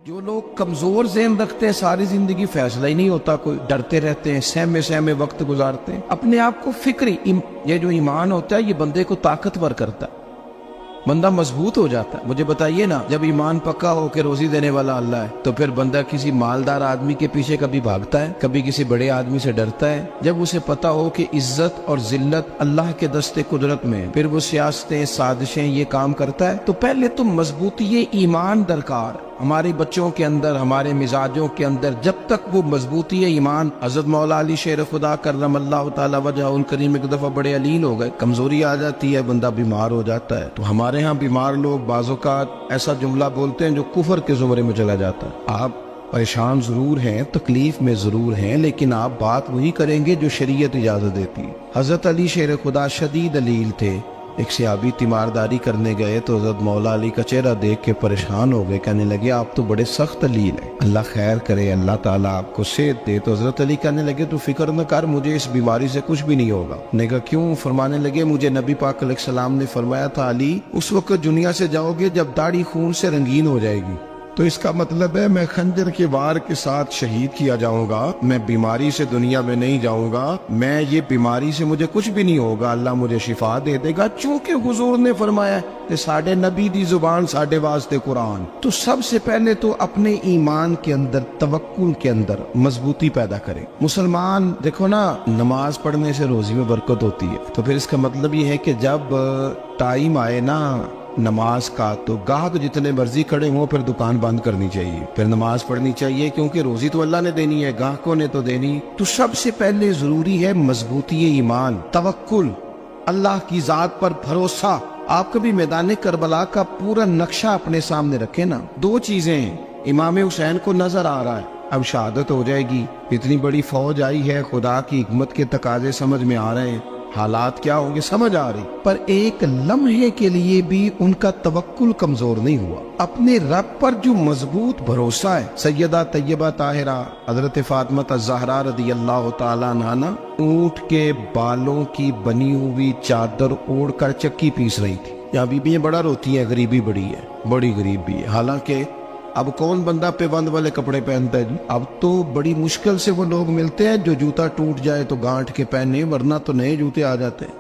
جو لوگ کمزور ذہن رکھتے ہیں ساری زندگی فیصلہ ہی نہیں ہوتا کوئی، ڈرتے رہتے ہیں، سہمے سہمے وقت گزارتے ہیں اپنے آپ کو یہ جو ایمان ہوتا ہے یہ بندے کو طاقتور کرتا ہے، بندہ مضبوط ہو جاتا ہے۔ مجھے بتائیے نا، جب ایمان پکا ہو کہ روزی دینے والا اللہ ہے تو پھر بندہ کسی مالدار آدمی کے پیچھے کبھی بھاگتا ہے، کبھی کسی بڑے آدمی سے ڈرتا ہے؟ جب اسے پتا ہو کہ عزت اور ذلت اللہ کے دستے قدرت میں ہے، پھر وہ سیاستیں سازشیں یہ کام کرتا ہے۔ تو پہلے تو مضبوطی ایمان درکار ہمارے بچوں کے اندر، ہمارے مزاجوں کے اندر، جب تک وہ مضبوطی ایمان۔ حضرت مولا علی شیر خدا کرم اللہ تعالی وجہہ الکریم ایک دفعہ بڑے علیل ہو گئے، کمزوری آ جاتی ہے، بندہ بیمار ہو جاتا ہے۔ تو ہمارے ہاں بیمار لوگ بعض اوقات ایسا جملہ بولتے ہیں جو کفر کے زمرے میں چلا جاتا ہے۔ آپ پریشان ضرور ہیں، تکلیف میں ضرور ہیں، لیکن آپ بات وہی کریں گے جو شریعت اجازت دیتی ہے۔ حضرت علی شیر خدا شدید علیل تھے، ایک صحابی تیمارداری کرنے گئے تو حضرت مولا علی کا چہرہ دیکھ کے پریشان ہو گئے، کہنے لگے آپ تو بڑے سخت علیل ہیں، اللہ خیر کرے، اللہ تعالیٰ آپ کو صحت دے۔ تو حضرت علی کہنے لگے تو فکر نہ کر، مجھے اس بیماری سے کچھ بھی نہیں ہوگا۔ نے کہا کیوں؟ فرمانے لگے مجھے نبی پاک علیہ السلام نے فرمایا تھا علی اس وقت دنیا سے جاؤ گے جب داڑھی خون سے رنگین ہو جائے گی، تو اس کا مطلب ہے میں خنجر کے وار کے ساتھ شہید کیا جاؤں گا، میں بیماری سے دنیا میں نہیں جاؤں گا، میں یہ بیماری سے مجھے کچھ بھی نہیں ہوگا، اللہ مجھے شفا دے دے گا، چونکہ حضور نے فرمایا کہ ساڈے نبی دی زبان ساڈے واسطے قرآن۔ تو سب سے پہلے تو اپنے ایمان کے اندر، توکل کے اندر مضبوطی پیدا کریں۔ مسلمان دیکھو نا، نماز پڑھنے سے روزی میں برکت ہوتی ہے، تو پھر اس کا مطلب یہ ہے کہ جب ٹائم آئے نا نماز کا تو گاہک جتنے مرضی کھڑے ہوں پھر دکان بند کرنی چاہیے، پھر نماز پڑھنی چاہیے، کیونکہ روزی تو اللہ نے دینی ہے، گاہکوں نے تو دینی۔ تو سب سے پہلے ضروری ہے مضبوطی ایمان، توکل، اللہ کی ذات پر بھروسہ۔ آپ کبھی میدان کربلا کا پورا نقشہ اپنے سامنے رکھیں نا، دو چیزیں ہیں، امام حسین کو نظر آ رہا ہے اب شہادت ہو جائے گی، اتنی بڑی فوج آئی ہے، خدا کی حکمت کے تقاضے سمجھ میں آ رہے ہیں، حالات کیا ہوں گے سمجھ آ رہی، پر ایک لمحے کے لیے بھی ان کا توکل کمزور نہیں ہوا۔ اپنے رب پر جو مضبوط بھروسہ ہے، سیدہ طیبہ طاہرہ حضرت فاطمہ الزہرا رضی اللہ تعالیٰ عنہا اونٹ کے بالوں کی بنی ہوئی چادر اوڑھ کر چکی پیس رہی تھی۔ یہاں بیویاں بڑا روتی ہیں، غریبی بڑی ہے، بڑی غریب بھی ہے، حالانکہ اب کون بندہ پیبند والے کپڑے پہنتا ہے جی؟ اب تو بڑی مشکل سے وہ لوگ ملتے ہیں جو جوتا ٹوٹ جائے تو گانٹھ کے پہنے، ورنہ تو نئے جوتے آ جاتے ہیں۔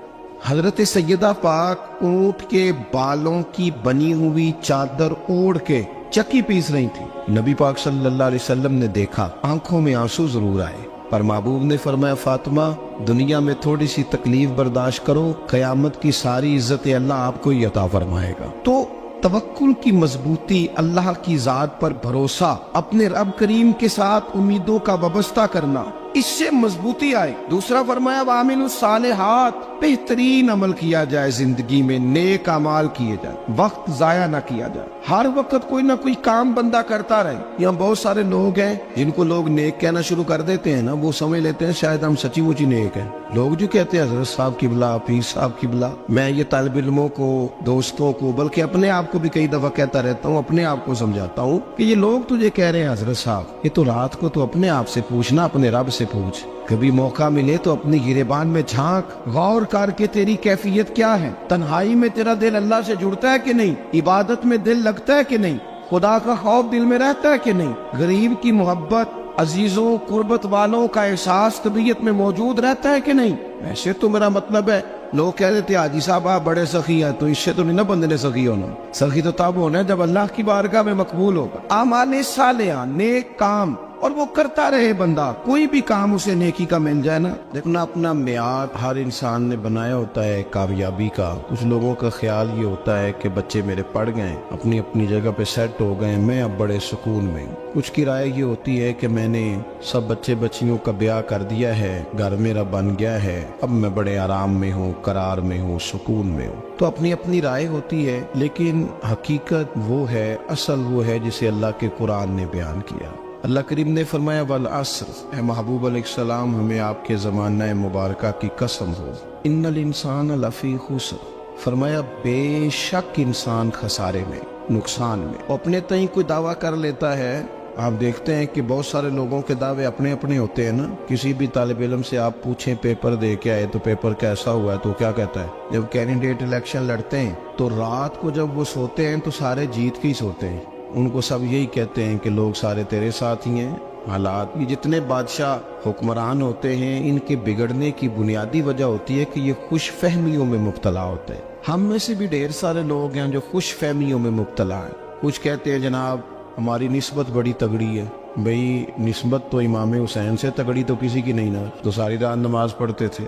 حضرت سیدہ پاک اونٹ کے بالوں کی بنی ہوئی چادر اوڑھ کے چکی پیس رہی تھی۔ نبی پاک صلی اللہ علیہ وسلم نے دیکھا، آنکھوں میں آنسو ضرور آئے، پر محبوب نے فرمایا فاطمہ دنیا میں تھوڑی سی تکلیف برداشت کرو، قیامت کی ساری عزت اللہ آپ کو ہی عطا فرمائے گا۔ تو توکل کی مضبوطی، اللہ کی ذات پر بھروسہ، اپنے رب کریم کے ساتھ امیدوں کا وابستہ کرنا، اس سے مضبوطی آئے۔ دوسرا فرمایا وَعَمِلُوا الصَّالِحَاتِ، بہترین عمل کیا جائے زندگی میں، نیک اعمال کیے جائے، وقت ضائع نہ کیا جائے، ہر وقت کوئی نہ کوئی کام بندہ کرتا رہے۔ یہاں بہت سارے لوگ ہیں جن کو لوگ نیک کہنا شروع کر دیتے ہیں نا، وہ سمجھ لیتے ہیں شاید ہم سچی مچی نیک ہیں۔ لوگ جو کہتے ہیں حضرت صاحب کی بلا، پیر صاحب کی بلا، میں یہ طالب علموں کو، دوستوں کو، بلکہ اپنے آپ کو بھی کئی دفعہ کہتا رہتا ہوں، اپنے آپ کو سمجھاتا ہوں کہ یہ لوگ تجھے کہہ رہے ہیں حضرت صاحب، یہ تو رات کو تو اپنے آپ سے پوچھنا، اپنے رب سے پوچھ، کبھی موقع ملے تو اپنی گریبان میں جھانک، غور کر کے تیری کیفیت کیا ہے، تنہائی میں تیرا دل اللہ سے جڑتا ہے کہ نہیں، عبادت میں دل لگتا ہے کہ نہیں، خدا کا خوف دل میں رہتا ہے کہ نہیں، غریب کی محبت، عزیزوں قربت والوں کا احساس طبیعت میں موجود رہتا ہے کہ نہیں۔ ویسے تو میرا مطلب ہے، لوگ کہہ دیتے ہیں حاجی صاحب آپ بڑے سخی ہیں، تو اس سے تو نہیں نا بندے نے سخی ہونا، سخی تو تب ہونا ہے جب اللہ کی بارگاہ میں مقبول ہوگا۔ اعمال صالحہ، نیک کام، اور وہ کرتا رہے بندہ، کوئی بھی کام اسے نیکی کا مل جائے نا۔ دیکھنا اپنا معیار ہر انسان نے بنایا ہوتا ہے کامیابی کا۔ کچھ لوگوں کا خیال یہ ہوتا ہے کہ بچے میرے پڑھ گئے، اپنی اپنی جگہ پہ سیٹ ہو گئے، میں اب بڑے سکون میں ہوں۔ کچھ کی رائے یہ ہوتی ہے کہ میں نے سب بچے بچیوں کا بیاہ کر دیا ہے، گھر میرا بن گیا ہے، اب میں بڑے آرام میں ہوں، قرار میں ہوں، سکون میں ہوں۔ تو اپنی اپنی رائے ہوتی ہے، لیکن حقیقت وہ ہے، اصل وہ ہے جسے اللہ کے قرآن نے بیان کیا۔ اللہ کریم نے فرمایا والعصر، اے محبوب علیہ السلام ہمیں آپ کے زمانہ مبارکہ کی قسم ہو، ان الانسان لفی خسر، فرمایا بے شک انسان خسارے میں، نقصان میں۔ اپنے تئیں کوئی دعویٰ کر لیتا ہے، آپ دیکھتے ہیں کہ بہت سارے لوگوں کے دعوے اپنے اپنے ہوتے ہیں نا۔ کسی بھی طالب علم سے آپ پوچھیں پیپر دے کے آئے تو پیپر کیسا ہوا ہے، تو کیا کہتا ہے؟ جب کینڈیڈیٹ الیکشن لڑتے ہیں تو رات کو جب وہ سوتے ہیں تو سارے جیت کے ہی سوتے ہیں، ان کو سب یہی کہتے ہیں کہ لوگ سارے تیرے ساتھ ہی ہیں. حالات یہ جتنے بادشاہ حکمران ہوتے ہیں ان کے بگڑنے کی بنیادی وجہ ہوتی ہے کہ یہ خوش فہمیوں میں مبتلا ہوتے ہیں. ہم میں سے بھی ڈھیر سارے لوگ ہیں جو خوش فہمیوں میں مبتلا ہیں. کچھ کہتے ہیں جناب ہماری نسبت بڑی تگڑی ہے. بھئی نسبت تو امام حسین سے تگڑی تو کسی کی نہیں نا. تو ساری رات نماز پڑھتے تھے,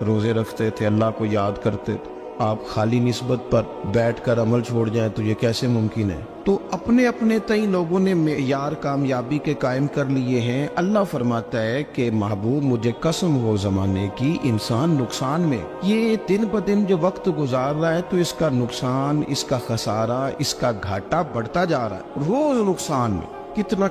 روزے رکھتے تھے, اللہ کو یاد کرتے تھے. آپ خالی نسبت پر بیٹھ کر عمل چھوڑ جائیں تو یہ کیسے ممکن ہے؟ تو اپنے اپنے تئیں لوگوں نے معیار کامیابی کے قائم کر لیے ہیں. اللہ فرماتا ہے کہ محبوب مجھے قسم ہو زمانے کی انسان نقصان میں. یہ دن بدن جو وقت گزار رہا ہے تو اس کا نقصان, اس کا خسارہ, اس کا گھاٹا بڑھتا جا رہا ہے روز نقصان میں.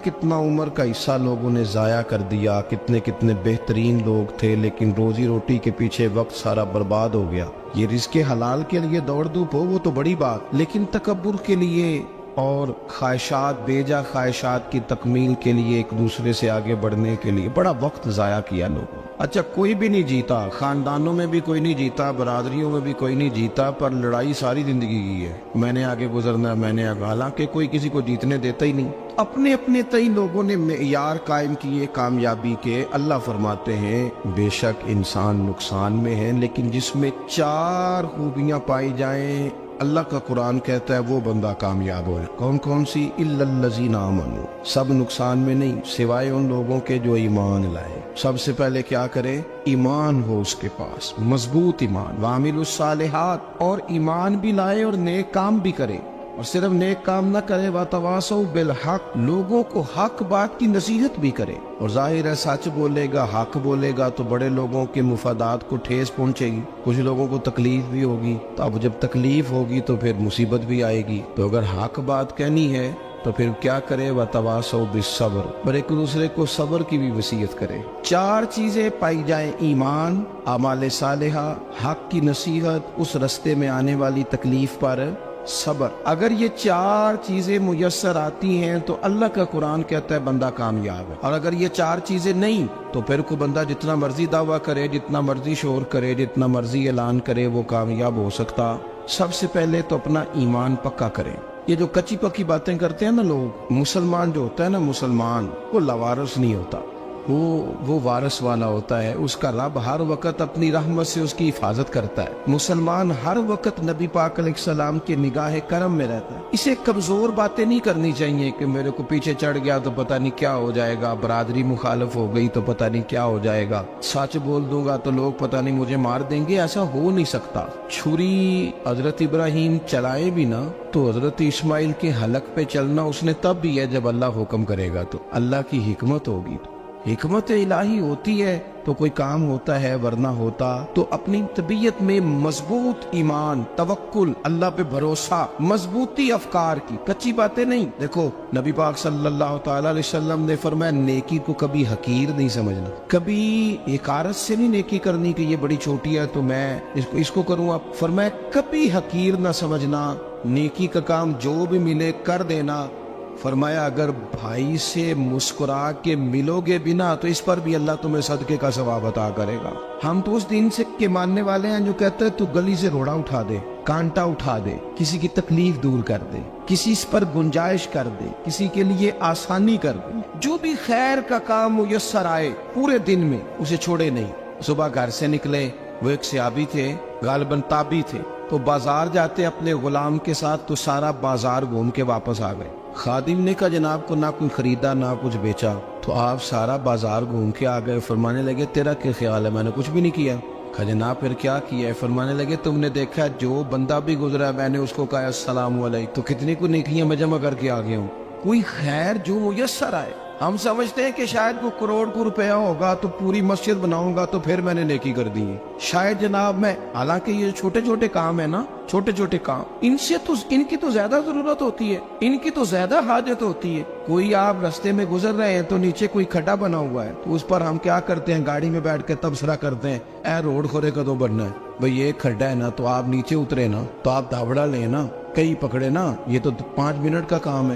کتنا عمر کا حصہ لوگوں نے ضائع کر دیا. کتنے بہترین لوگ تھے لیکن روزی روٹی کے پیچھے وقت سارا برباد ہو گیا. یہ رزق حلال کے لیے دوڑ دھوپ ہو وہ تو بڑی بات, لیکن تکبر کے لیے اور خواہشات, بیجا خواہشات کی تکمیل کے لیے, ایک دوسرے سے آگے بڑھنے کے لیے بڑا وقت ضائع کیا لوگوں. اچھا کوئی بھی نہیں جیتا, خاندانوں میں بھی کوئی نہیں جیتا, برادریوں میں بھی کوئی نہیں جیتا, پر لڑائی ساری زندگی کی ہے. میں نے آگے گزرنا, میں نے آگے, حالانکہ کوئی کسی کو جیتنے دیتا ہی نہیں. اپنے اپنے تئیں لوگوں نے معیار قائم کیے کامیابی کے. اللہ فرماتے ہیں بے شک انسان نقصان میں ہے, لیکن جس میں 4 خوبیاں پائی جائیں اللہ کا قرآن کہتا ہے وہ بندہ کامیاب ہو. کون کون سی؟ الا الذین آمنوا. سب نقصان میں نہیں سوائے ان لوگوں کے جو ایمان لائے. سب سے پہلے کیا کرے؟ ایمان ہو اس کے پاس, مضبوط ایمان. وعملوا الصالحات, اور ایمان بھی لائے اور نیک کام بھی کرے. اور صرف نیک کام نہ کرے, وَتَوَاصَوْا بِالْحَقِّ, لوگوں کو حق بات کی نصیحت بھی کرے. اور ظاہر ہے سچ بولے گا, حق بولے گا تو بڑے لوگوں کے مفادات کو ٹھیس پہنچے گی, کچھ لوگوں کو تکلیف بھی ہوگی. تو اب جب تکلیف ہوگی تو پھر مصیبت بھی آئے گی. تو اگر حق بات کہنی ہے تو پھر کیا کرے؟ وَتَوَاصَوْا بِالصَّبْرِ, اور ایک دوسرے کو صبر کی بھی وصیت کرے. 4 چیزیں پائی جائیں, ایمان, اعمال صالحہ, حق کی نصیحت, اس رستے میں آنے والی تکلیف پر صبر. اگر یہ 4 چیزیں میسر آتی ہیں تو اللہ کا قرآن کہتا ہے بندہ کامیاب ہے. اور اگر یہ 4 چیزیں نہیں تو پھر کوئی بندہ جتنا مرضی دعویٰ کرے, جتنا مرضی شور کرے, جتنا مرضی اعلان کرے, وہ کامیاب ہو سکتا. سب سے پہلے تو اپنا ایمان پکا کرے. یہ جو کچی پکی باتیں کرتے ہیں نا لوگ, مسلمان جو ہوتا ہے نا, مسلمان وہ لوارث نہیں ہوتا, وہ وارث والا ہوتا ہے. اس کا رب ہر وقت اپنی رحمت سے اس کی حفاظت کرتا ہے. مسلمان ہر وقت نبی پاک علیہ السلام کے نگاہ کرم میں رہتا ہے. اسے کمزور باتیں نہیں کرنی چاہیے کہ میرے کو پیچھے چڑھ گیا تو پتہ نہیں کیا ہو جائے گا, برادری مخالف ہو گئی تو پتہ نہیں کیا ہو جائے گا, سچ بول دوں گا تو لوگ پتہ نہیں مجھے مار دیں گے. ایسا ہو نہیں سکتا. چھری حضرت ابراہیم چلائے بھی نا تو حضرت اسماعیل کے حلق پہ چلنا اس نے تب بھی ہے جب اللہ حکم کرے گا. تو اللہ کی حکمت ہوگی, حکمت الہی ہوتی ہے تو کوئی کام ہوتا ہے, ورنہ ہوتا. تو اپنی طبیعت میں مضبوط ایمان, توکل, اللہ پہ بھروسہ, مضبوطی افکار کی, کچی باتیں نہیں. دیکھو نبی پاک صلی اللہ تعالی علیہ وسلم نے فرمایا نیکی کو کبھی حقیر نہیں سمجھنا, کبھی حقارت سے نہیں نیکی کرنی کہ یہ بڑی چھوٹی ہے تو میں اس کو کروں. اب فرمایا کبھی حقیر نہ سمجھنا, نیکی کا کام جو بھی ملے کر دینا. فرمایا اگر بھائی سے مسکرا کے ملو گے بنا تو اس پر بھی اللہ تمہیں صدقے کا ثواب عطا کرے گا. ہم تو اس دین سے کے ماننے والے ہیں جو کہتے ہیں تو گلی سے روڑا اٹھا دے, کانٹا اٹھا دے, کسی کی تکلیف دور کر دے, کسی اس پر گنجائش کر دے, کسی کے لیے آسانی کر دے. جو بھی خیر کا کام میسر آئے پورے دن میں اسے چھوڑے نہیں. صبح گھر سے نکلے, وہ ایک صحابی تھے, غالباً تابعی تھے, تو بازار جاتے اپنے غلام کے ساتھ تو سارا بازار گھوم کے واپس آ گئے. خادم نے کہا جناب کو نہ کوئی خریدا نہ کچھ بیچا. تو آپ سارا بازار گھوم کے آ گئے. فرمانے لگے تیرا کیا خیال ہے؟ میں نے کچھ بھی نہیں کیا. کہا جناب پھر کیا کیا ہے؟ فرمانے لگے تم نے دیکھا جو بندہ بھی گزرا میں نے اس کو کہا السلام علیکم, تو کتنی کو نیکیاں میں جمع کر کے آ گیا ہوں. کوئی خیر جو میسر آئے. ہم سمجھتے ہیں کہ شاید کو کروڑ کو روپیہ ہوگا تو پوری مسجد بناؤں گا تو پھر میں نے نیکی کر دی ہے. شاید جناب میں, حالانکہ یہ چھوٹے چھوٹے کام ہیں نا, چھوٹے چھوٹے کام, ان کی تو زیادہ ضرورت ہوتی ہے, ان کی تو زیادہ حاجت ہوتی ہے. کوئی آپ رستے میں گزر رہے ہیں تو نیچے کوئی کھڈا بنا ہوا ہے تو اس پر ہم کیا کرتے ہیں, گاڑی میں بیٹھ کے تبصرہ کرتے ہیں اے روڈ کھورے کدو بننا ہے. بھئی یہ کھڈا ہے نا تو آپ نیچے اترے نا, تو آپ دھاوڑا لیں نا, کئی پکڑے نا, یہ تو 5 منٹ کا کام ہے.